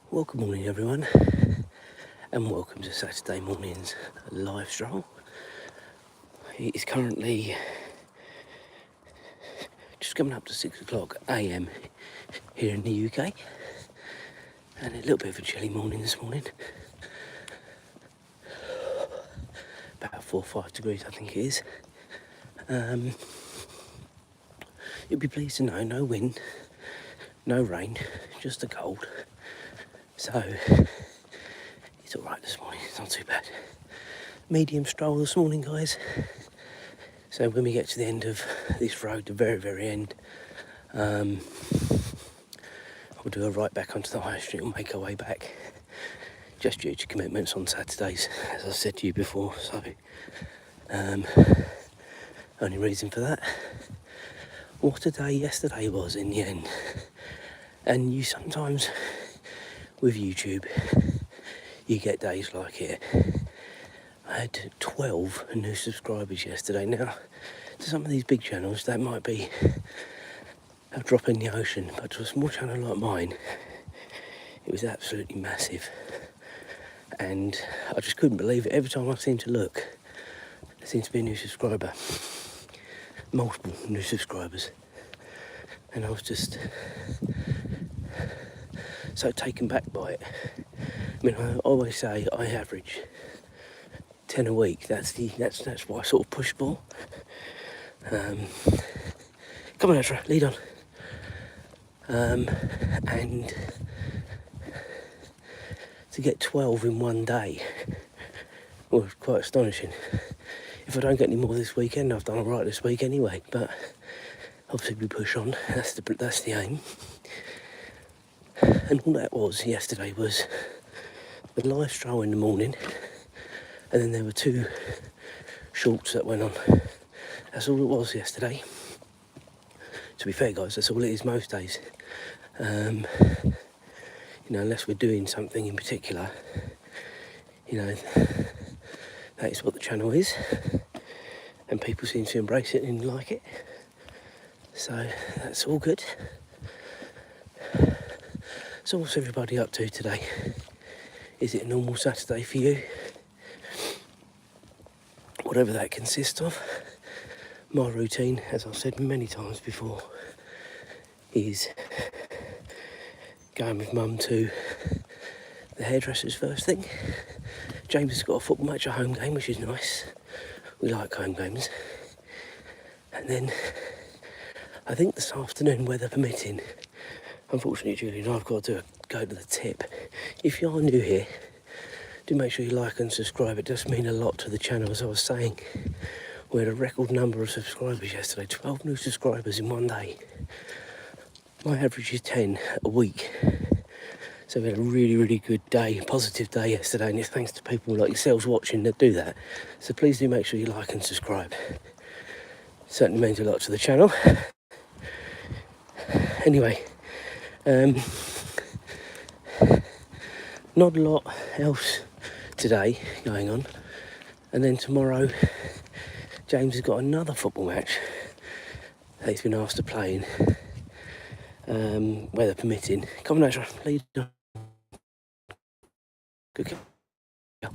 Well, good morning everyone, and welcome to Saturday morning's live stroll. It is currently just coming up to 6 o'clock AM here in the UK, and a little bit of a chilly morning this morning. About 4 or 5 degrees I think it is. You'll be pleased to know no wind, no rain, just the cold. So it's alright this morning, it's not too bad. Medium stroll this morning, guys. So when we get to the end of this road, the very end, we'll do a right back onto the high street and make our way back, just due to commitments on Saturdays, as I said to you before. So only reason for that. What a day yesterday was in the end. And you sometimes, with YouTube, you get days like it. I had 12 new subscribers yesterday. Now, to some of these big channels, that might be a drop in the ocean, but to a small channel like mine, it was absolutely massive. And I just couldn't believe it. Every time I seemed to look, there seemed to be a new subscriber. Multiple new subscribers. And I was just so taken back by it. I mean, I always say I average 10 a week. That's what I sort of push for. Come on, Azra, lead on. And to get 12 in one day was quite astonishing. If I don't get any more this weekend, I've done all right this week anyway. But obviously we push on. That's the aim. And all that was yesterday was the live stroll in the morning, and then there were 2 shorts that went on. That's all it was yesterday. To be fair, guys, that's all it is most days. Unless we're doing something in particular, that is what the channel is, and people seem to embrace it and like it. So that's all good. So what's everybody up to today? Is it a normal Saturday for you? Whatever that consists of. My routine, as I've said many times before, is going with Mum to the hairdresser's first thing. James has got a football match, a home game, which is nice. We like home games. And then I think this afternoon, weather permitting, unfortunately, Julie and I've got to go to the tip. If you are new here, do make sure you like and subscribe. It does mean a lot to the channel. As I was saying, we had a record number of subscribers yesterday, 12 new subscribers in one day. My average is 10 a week. So we had a really good day, positive day yesterday, and it's thanks to people like yourselves watching that do that. So please do make sure you like and subscribe. Certainly means a lot to the channel. Anyway, not a lot else today going on. And then tomorrow, James has got another football match that he's been asked to play in, weather permitting. Come on, Azra, lead on. Good girl.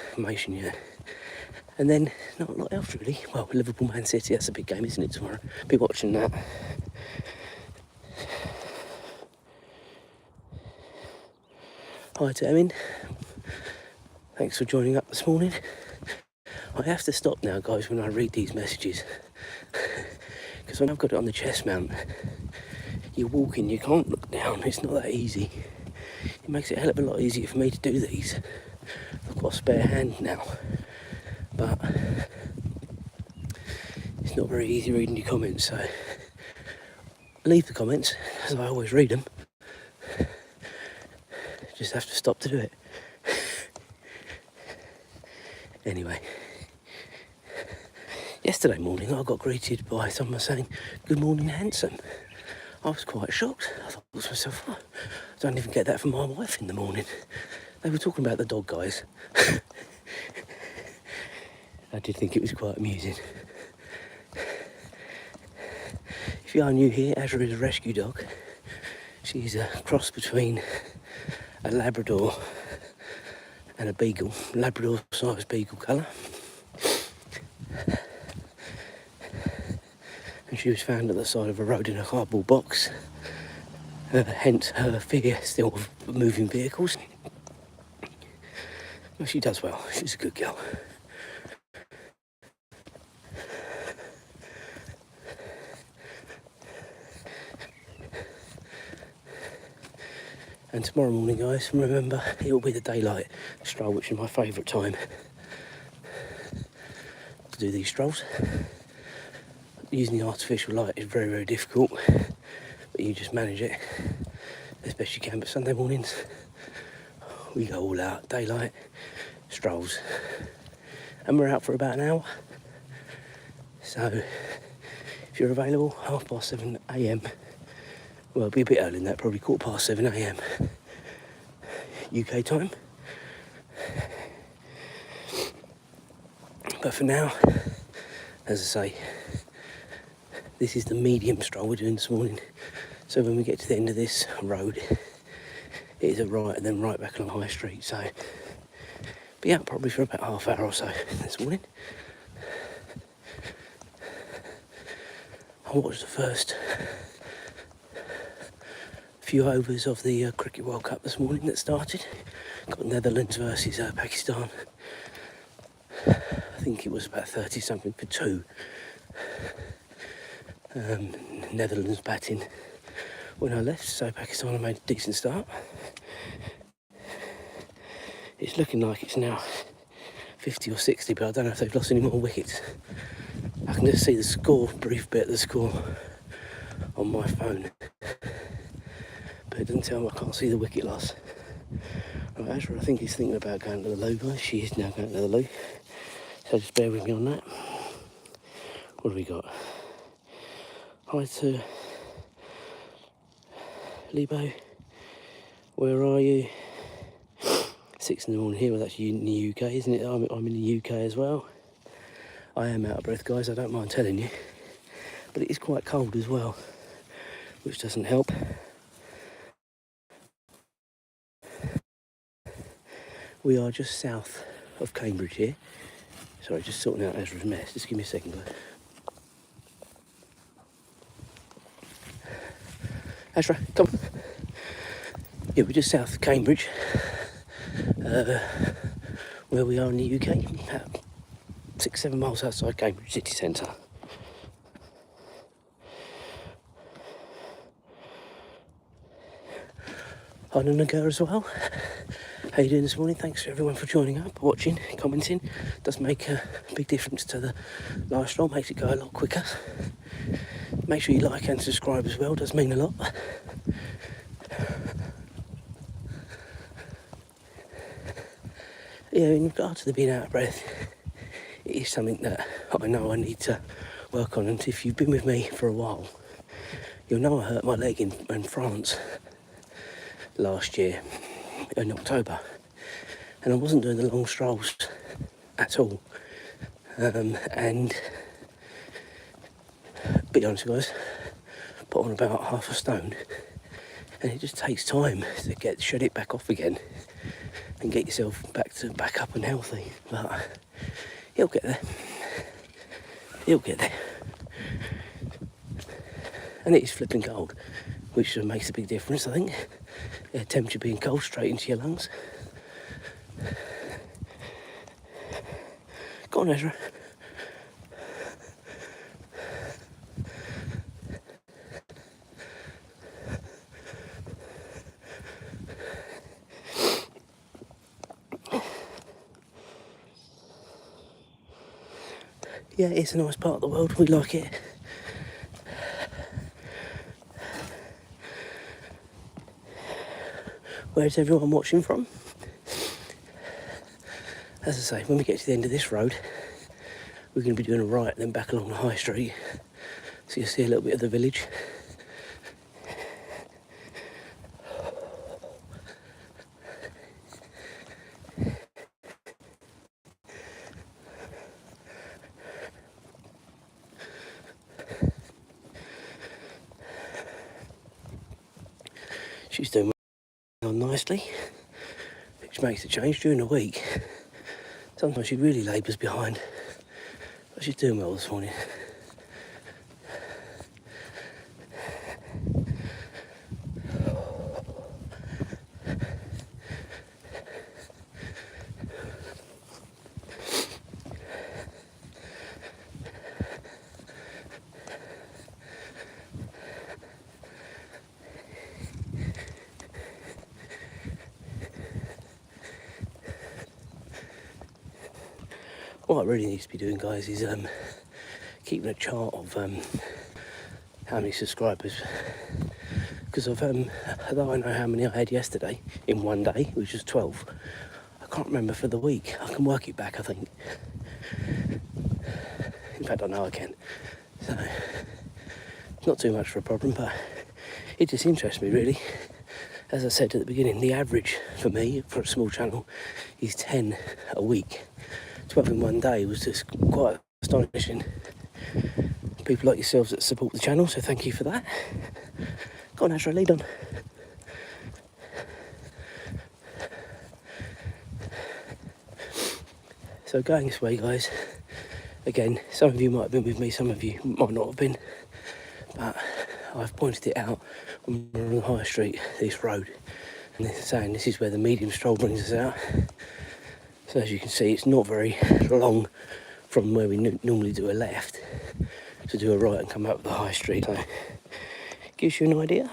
Information, yeah. And then, not a lot else really. Well, Liverpool Man City, that's a big game, isn't it, tomorrow? Be watching that. Hi to Emin. Thanks for joining up this morning. I have to stop now, guys, when I read these messages. Because when I've got it on the chest mount, you're walking, you can't look down. It's not that easy. It makes it a hell of a lot easier for me to do these. I've got a spare hand now. But it's not very easy reading your comments, so leave the comments, as I always read them. Just have to stop to do it. Anyway, yesterday morning I got greeted by someone saying, "Good morning, handsome." I was quite shocked. I thought to myself, oh, I don't even get that from my wife in the morning. They were talking about the dog, guys. I did think it was quite amusing. If you are new here, Azra is a rescue dog. She's a cross between a Labrador and a Beagle. Labrador size Beagle colour. And she was found at the side of a road in a cardboard box. Hence her fear still of moving vehicles. Well, she does well. She's a good girl. And tomorrow morning, guys, remember, it will be the daylight stroll, which is my favourite time to do these strolls. Using the artificial light is very, very difficult, but you just manage it as best you can. But Sunday mornings, we go all out, daylight, strolls. And we're out for about an hour. So, if you're available, 7:30 AM. Well, it'll be a bit early than that, probably 7:15 AM UK time. But for now, as I say, this is the medium stroll we're doing this morning. So when we get to the end of this road, it is a right and then right back along High Street. So be out probably for about half hour or so this morning. I watched the first few overs of the Cricket World Cup this morning that started. Got Netherlands versus Pakistan. I think it was about 30 something for 2. Netherlands batting when I left, so Pakistan have made a decent start. It's looking like it's now 50 or 60, but I don't know if they've lost any more wickets. I can just see the score, brief bit of the score on my phone, but it doesn't tell me. I can't see the wicket loss. Right, Azra, I think he's thinking about going to the loo, guys. She is now going to the loo, so just bear with me on that. What have we got? Hi to Lebo, where are you? 6 in the morning here. Well, that's in the UK, isn't it? I'm in the UK as well. I am out of breath, guys, I don't mind telling you. But it is quite cold as well, which doesn't help. We are just south of Cambridge here. Sorry, just sorting out Ezra's mess. Just give me a second, guys. Azra, come on. Yeah, we're just south of Cambridge, where we are in the UK, about 6-7 miles outside Cambridge city centre. Hi Nanaga as well. How you doing this morning? Thanks everyone for joining up, watching, commenting. It does make a big difference to the live stream, makes it go a lot quicker. Make sure you like and subscribe as well, does mean a lot. Yeah, in regard to the being out of breath, it is something that I know I need to work on, and if you've been with me for a while, you'll know I hurt my leg in France last year in October, and I wasn't doing the long strolls at all, and be honest guys, put on about half a stone, and it just takes time to shed it back off again and get yourself back up and healthy. But he'll get there. He'll get there. And it is flipping cold, which makes a big difference, I think. Temperature being cold straight into your lungs. Go on, Ezra. Yeah, it's a nice part of the world. We like it. Where's everyone watching from? As I say, when we get to the end of this road, we're going to be doing a right, then back along the high street. So you'll see a little bit of the village. she's doing well nicely, which makes a change during the week. Sometimes she really labours behind, but she's doing well this morning. What I really need to be doing, guys, is keeping a chart of how many subscribers, because although I know how many I had yesterday in one day, which was 12, I can't remember for the week. I can work it back, I think. In fact, I know I can. So, not too much for a problem, but it just interests me, really. As I said at the beginning, the average for me, for a small channel, is 10 a week. 12 in one day was just quite astonishing. People like yourselves that support the channel, so thank you for that. Go on, Azra, lead on. So going this way, guys, again, some of you might have been with me, some of you might not have been, but I've pointed it out when we're on the high street, this road, and they're saying this is where the medium stroll brings us out. So as you can see, it's not very long from where we normally do a left to do a right and come up the high street. So gives you an idea.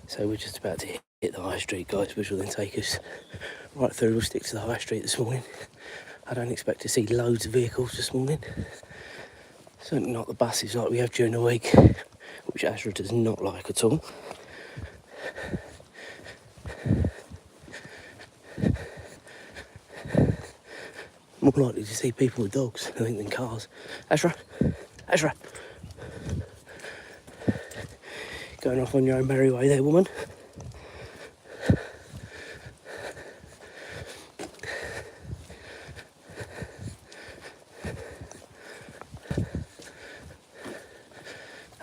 So we're just about to hit the high street, guys, which will then take us right through. We'll stick to the high street this morning. I don't expect to see loads of vehicles this morning. Certainly not the buses like we have during the week, which Azra does not like at all. More likely to see people with dogs, I think, than cars. Azra, Azra. Going off on your own merry way there, woman.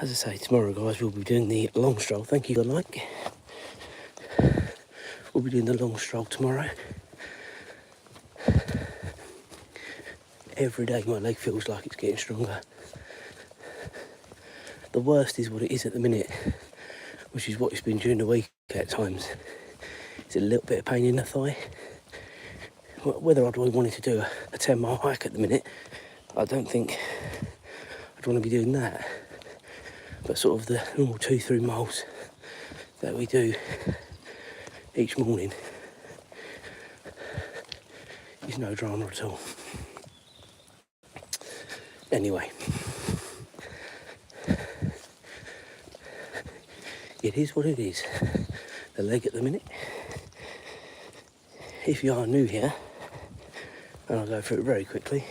As I say, tomorrow, guys, we'll be doing the long stroll. Thank you for the like. We'll be doing the long stroll tomorrow. Every day my leg feels like it's getting stronger. The worst is what it is at the minute, which is what it's been during the week at times. It's a little bit of pain in the thigh. Whether I'd wanted to do a 10-mile hike at the minute, I don't think I'd want to be doing that. But sort of the normal 2-3 miles that we do each morning is no drama at all. Anyway, it is what it is. The leg at the minute. If you are new here, and I'll go through it very quickly,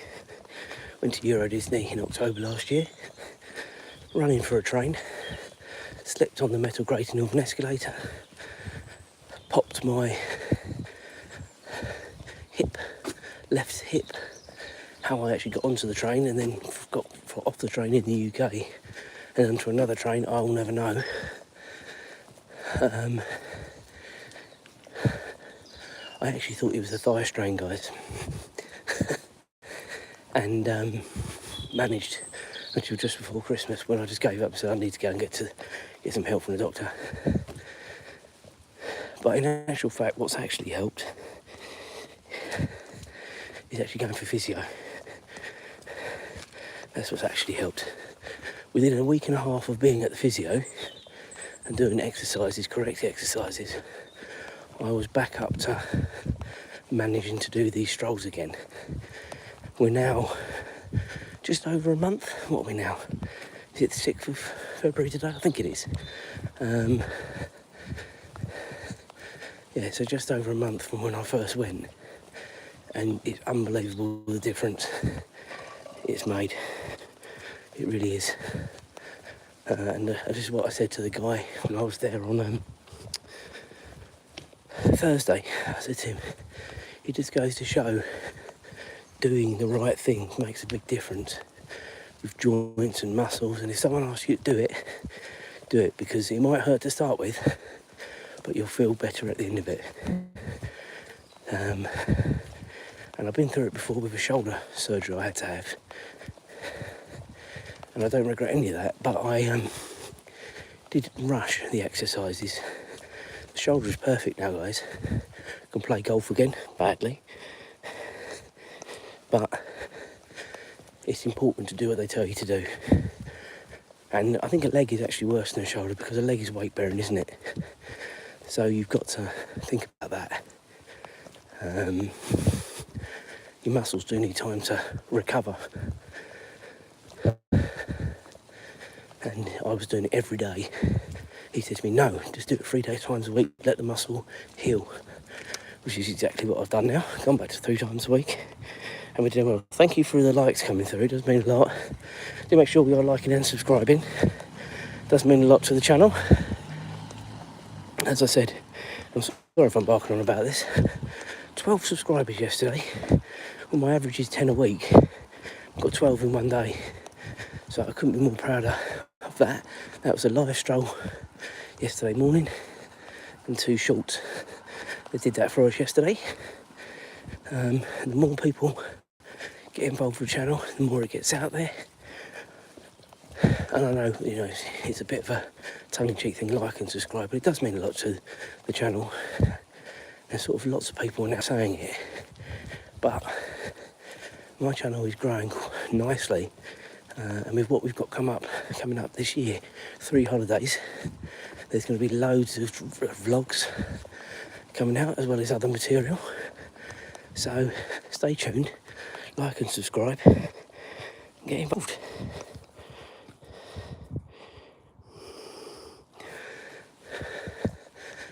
went to Euro Disney in October last year, running for a train, slipped on the metal grating of an escalator, popped my hip, left hip, how I actually got onto the train and then got off the train in the UK and onto another train, I will never know. I actually thought it was a thigh strain, guys. And managed until just before Christmas, when I just gave up and said I need to go and get some help from the doctor. But in actual fact, what's actually helped is actually going for physio. That's what's actually helped. Within a week and a half of being at the physio and doing exercises, correct exercises, I was back up to managing to do these strolls again. We're now just over a month. What are we now? Is it the 6th of February today? I think it is. Yeah, so just over a month from when I first went. And it's unbelievable the difference it's made. It really is. And this is what I said to the guy when I was there on Thursday. I said to him, it just goes to show doing the right thing makes a big difference with joints and muscles. And if someone asks you to do it, because it might hurt to start with, but you'll feel better at the end of it. And I've been through it before with a shoulder surgery I had to have, and I don't regret any of that, but I did rush the exercises. The shoulder is perfect now, guys. Can play golf again, badly, but it's important to do what they tell you to do. And I think a leg is actually worse than a shoulder, because a leg is weight bearing, isn't it? So you've got to think about that. Your muscles do need time to recover. And I was doing it every day. He said to me, no, just do it 3 times a week, let the muscle heal. Which is exactly what I've done now. Gone back to 3 times a week. And we're doing well. Thank you for the likes coming through, it does mean a lot. Do make sure we are liking and subscribing. Does mean a lot to the channel. As I said, I'm sorry if I'm barking on about this. 12 subscribers yesterday. Well, my average is 10 a week. I've got 12 in one day. So I couldn't be more prouder of that. That was a live stroll yesterday morning and 2 shorts. They did that for us yesterday. The more people get involved with the channel, the more it gets out there. And I know, it's a bit of a tongue-in-cheek thing, like and subscribe, but it does mean a lot to the channel. And sort of lots of people are now saying it. But my channel is growing nicely. And with what we've got coming up this year, 3 holidays, there's going to be loads of vlogs coming out, as well as other material. So stay tuned, like and subscribe, and get involved.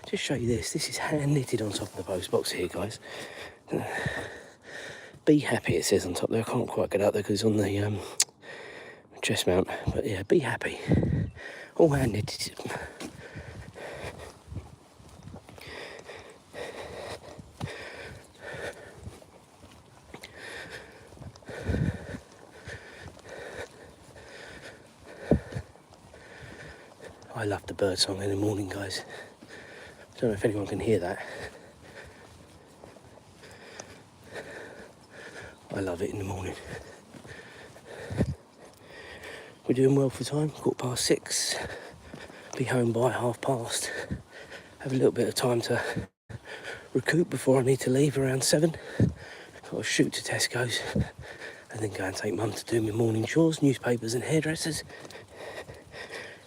Just show you this. This is hand knitted on top of the post box here, guys. Be happy, it says on top there. I can't quite get out there because it's on the chest mount. But yeah, be happy. All hand knitted. I love the bird song in the morning, guys. I don't know if anyone can hear that. I love it in the morning. We're doing well for time, 6:15. Be home by past. Have a little bit of time to recoup before I need to leave around 7. Got to shoot to Tesco's and then go and take Mum to do my morning chores, newspapers and hairdressers.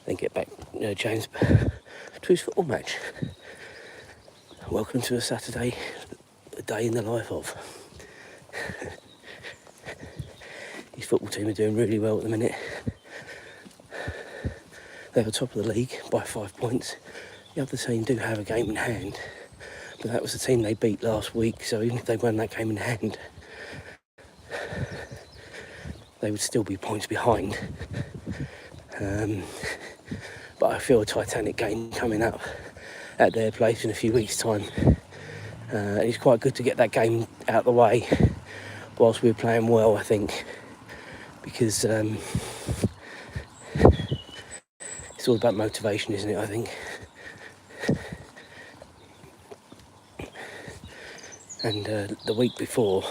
Then get back, James, to his football match. Welcome to a Saturday, a day in the life of. His football team are doing really well at the minute. They're top of the league by 5 points. The other team do have a game in hand, but that was the team they beat last week, so even if they won that game in hand, they would still be points behind. But I feel a Titanic game coming up at their place in a few weeks' time. It's quite good to get that game out of the way whilst we're playing well, I think, because it's all about motivation, isn't it, I think. And the week before,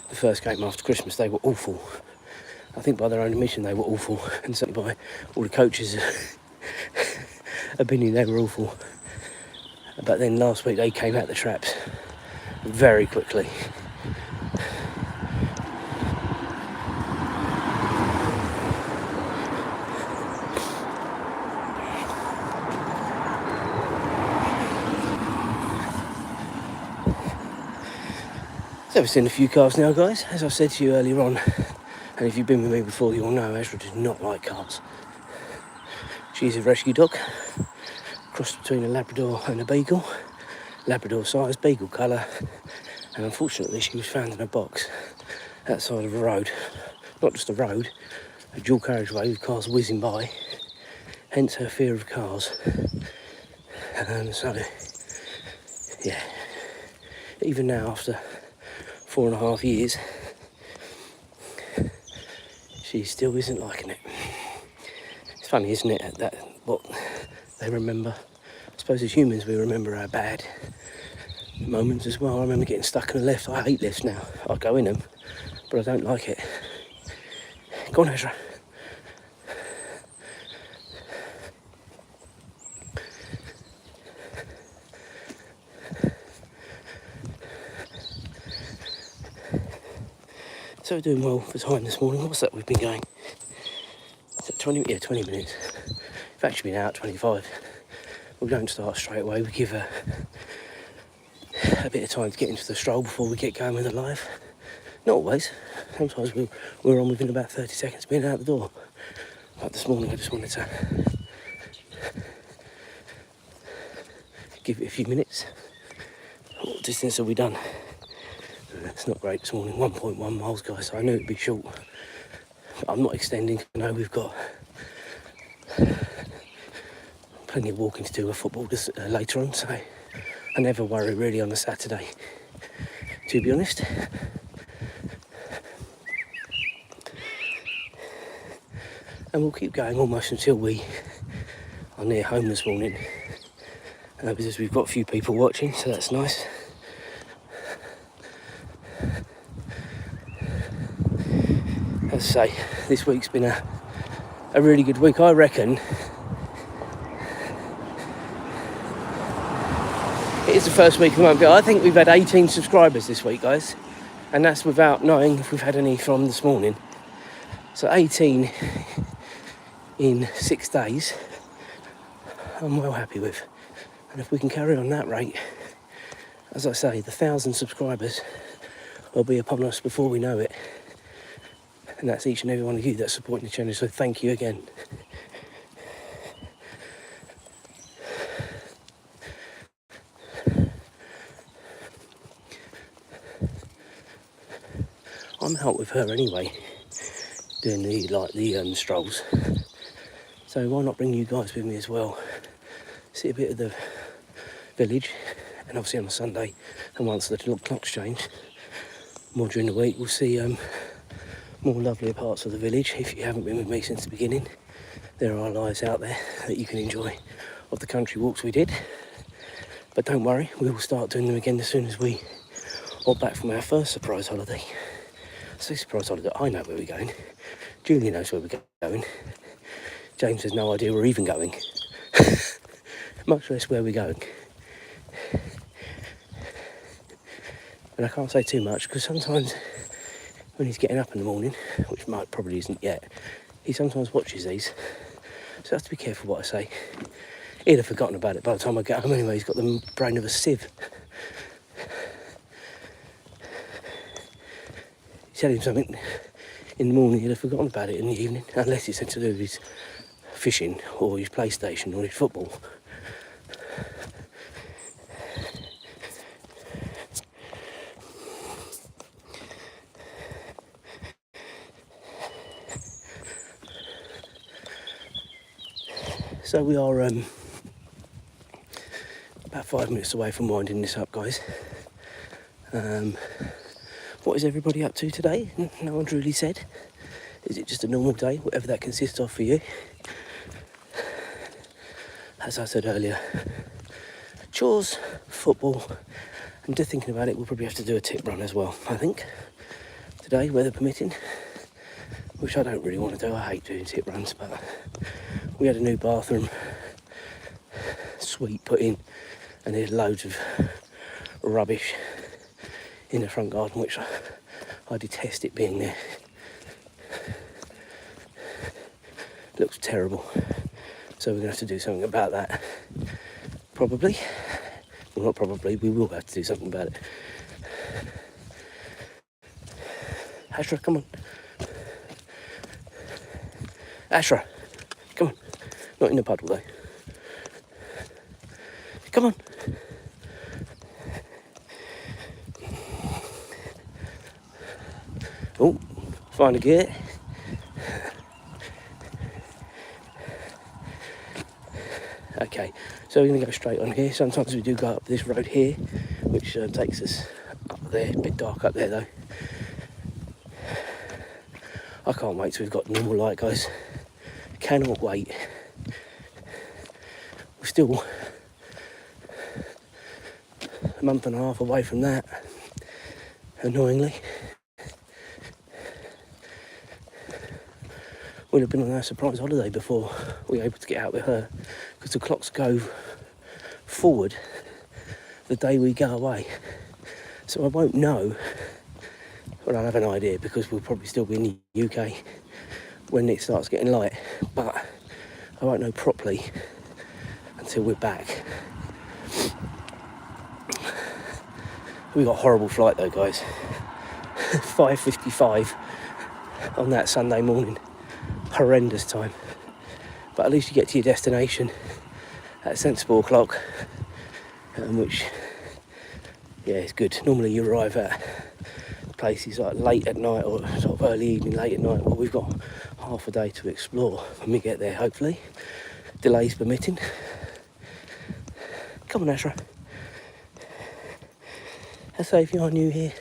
the first game after Christmas, they were awful. I think by their own admission they were awful, and certainly by all the coaches' opinion they were awful. But then last week they came out the traps very quickly. So we've seen a few cars now, guys. As I said to you earlier on, and if you've been with me before, you'll know Azra does not like cars. She's a rescue dog, cross between a Labrador and a Beagle. Labrador size, Beagle colour, and unfortunately she was found in a box outside of a road. Not just a road, a dual carriageway with cars whizzing by. hence her fear of cars. So, yeah, even now after 4.5 years, she still isn't liking it. It's funny, isn't it, that what they remember. I suppose as humans we remember our bad moments as well. I remember getting stuck in a lift. I hate lifts now. I go in them, but I don't like it. Go on, Azra. So we're doing well for time this morning. What's that we've been going? Is that 20? Yeah, 20 minutes. We've actually been out 25. We don't start straight away. We give a bit of time to get into the stroll before we get going with the live. Not always. Sometimes we're on within about 30 seconds being out the door. But this morning I just wanted to give it a few minutes. What distance have we done? It's not great this morning, 1.1 miles, guys, so I knew it'd be short. But I'm not extending. I know we've got plenty of walking to do with football later on, so I never worry really on a Saturday, to be honest. And we'll keep going almost until we are near home this morning, because we've got a few people watching, so that's nice. As I say, this week's been a really good week. I reckon it is the first week of the month. I think we've had 18 subscribers this week, guys, and that's without knowing if we've had any from this morning. So 18 in 6 days, I'm well happy with. And if we can carry on that rate, as I say, the 1,000 subscribers will be upon us before we know it. And that's each and every one of you that's supporting the channel, so thank you again. I'm out with her anyway, doing the strolls. So why not bring you guys with me as well? See a bit of the village, and obviously on a Sunday, and once the clocks change, more during the week, we'll see more lovelier parts of the village. If you haven't been with me since the beginning, there are lives out there that you can enjoy of the country walks we did. But don't worry, we will start doing them again as soon as we are back from our first surprise holiday. So surprise holiday, I know where we're going. Julie knows where we're going. James has no idea we're even going. Much less where we're going. And I can't say too much because sometimes when he's getting up in the morning, which probably isn't yet, he sometimes watches these. So I have to be careful what I say. He'd have forgotten about it by the time I get home anyway. He's got the brain of a sieve. You tell him something in the morning, he'd have forgotten about it in the evening, unless it's to do with his fishing or his PlayStation or his football. So we are about 5 minutes away from winding this up, guys. What is everybody up to today? No one's really said. Is it just a normal day, whatever that consists of for you? As I said earlier, chores, football, and just thinking about it, we'll probably have to do a tip run as well, I think. Today, weather permitting, which I don't really want to do. I hate doing tip runs, but we had a new bathroom suite put in, and there's loads of rubbish in the front garden, which I detest it being there. Looks terrible. So we're going to have to do something about that. Probably. Well, not probably, we will have to do something about it. Azra, come on. Azra, come on. Not in the puddle though. Come on. Oh, find a gear. Okay, so we're going to go straight on here. Sometimes we do go up this road here, which takes us up there. A bit dark up there though. I can't wait till we've got normal light, guys. Cannot wait. We're still a month and a half away from that, annoyingly. We'd have been on our surprise holiday before we were able to get out with her, because the clocks go forward the day we go away. So I won't know, well, I'll have an idea, because we'll probably still be in the UK when it starts getting light, but I won't know properly until we're back. We got a horrible flight though, guys. 5:55 on that Sunday morning. Horrendous time. But at least you get to your destination at a sensible o'clock, which, yeah, it's good. Normally you arrive at places like late at night or sort of early evening, late at night. Well, we've got half a day to explore when we get there, hopefully. Delays permitting. Come on, Azra. I say, if you are new here,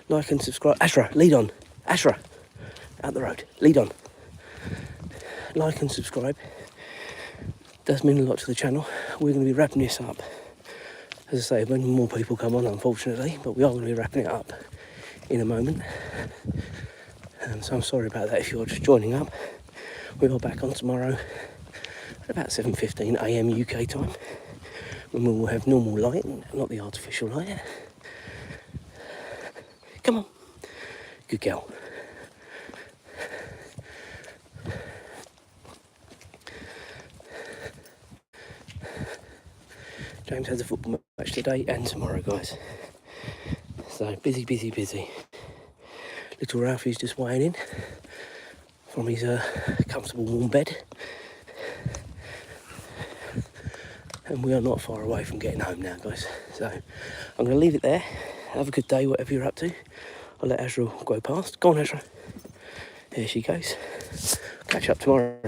like and subscribe. Azra, lead on. Azra, out the road. Lead on. Like and subscribe. Does mean a lot to the channel. We're going to be wrapping this up. As I say, when more people come on, unfortunately, but we are going to be wrapping it up in a moment. So I'm sorry about that if you're just joining up. We are back on tomorrow at about 7:15 AM UK time, when we will have normal light, not the artificial light. Come on. Good girl. James has a football match today and tomorrow, guys. So busy, busy, busy. Little Ralphie's just weighing in from his comfortable warm bed. And we are not far away from getting home now, guys. So I'm going to leave it there. Have a good day, whatever you're up to. I'll let Azra go past. Go on, Azra. There she goes. Catch up tomorrow.